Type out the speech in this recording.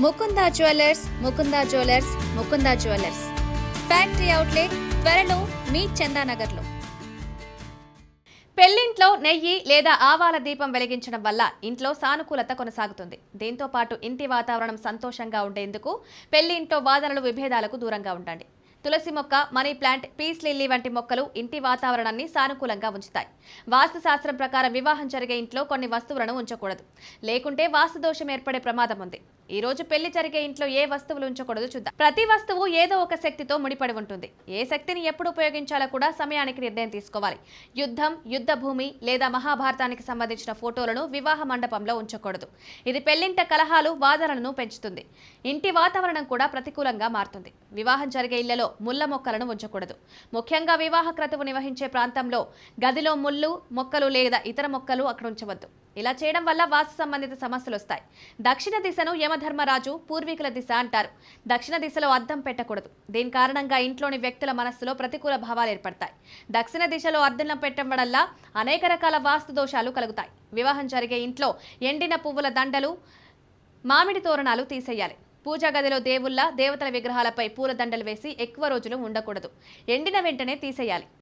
Mukunda jewellers, Mukunda jewellers, Mukunda jewellers. Factory outlet త్వరలో మీ చందానగర్లో. పెళ్లింట్లో నెయ్యి లేదా ఆవాల దీపం వెలిగించడం వల్ల ఇంట్లో సానుకూలత కొనసాగుతుంది. దీంతో పాటు ఇంటి వాతావరణం సంతోషంగా ఉండేందుకు పెళ్లింట్లో వాదనలు, విభేదాలకు దూరంగా ఉండండి. తులసి మొక్క, మనీ ప్లాంట్, పీస్ లిల్లీ వంటి మొక్కలు ఇంటి వాతావరణాన్ని సానుకూలంగా ఉంచుతాయి. వాస్తు శాస్త్రం ప్రకారం వివాహం జరిగే ఇంట్లో కొన్ని వస్తువులను ఉంచకూడదు, లేకుంటే వాస్తు దోషం ఏర్పడే ప్రమాదం ఉంది. ఈ రోజు పెళ్లి జరిగే ఇంట్లో ఏ వస్తువులు ఉంచకూడదు చూద్దాం. ప్రతి వస్తువు ఏదో ఒక శక్తితో ముడిపడి ఉంటుంది. ఏ శక్తిని ఎప్పుడు ఉపయోగించాలో కూడా సమయానికి నిర్ణయం తీసుకోవాలి. యుద్ధం, యుద్ధ భూమి లేదా మహాభారతానికి సంబంధించిన ఫోటోలను వివాహ మండపంలో ఉంచకూడదు. ఇది పెళ్లింట కలహాలు, వాదనలను పెంచుతుంది. ఇంటి వాతావరణం కూడా ప్రతికూలంగా మారుతుంది. వివాహం జరిగే ఇళ్లలో ముళ్ల మొక్కలను ఉంచకూడదు. ముఖ్యంగా వివాహ క్రతువు నిర్వహించే ప్రాంతంలో గదిలో ముళ్ళు మొక్కలు లేదా ఇతర మొక్కలు అక్కడ ఉంచవద్దు. ఇలా చేయడం వల్ల వాస్తు సంబంధిత సమస్యలు వస్తాయి. దక్షిణ దిశను యమధర్మరాజు, పూర్వీకుల దిశ అంటారు. దక్షిణ దిశలో అద్దం పెట్టకూడదు. దీని కారణంగా ఇంట్లోని వ్యక్తుల మనస్సులో ప్రతికూల భావాలు ఏర్పడతాయి. దక్షిణ దిశలో అద్దం పెట్టడం వల్ల అనేక రకాల వాస్తు దోషాలు కలుగుతాయి. వివాహం జరిగే ఇంట్లో ఎండిన పువ్వుల దండలు, మామిడి తోరణాలు తీసేయాలి. పూజా గదిలో దేవుళ్ల, దేవతల విగ్రహాలపై పూల దండలు వేసి ఎక్కువ రోజులు ఉండకూడదు. ఎండిన వెంటనే తీసేయాలి.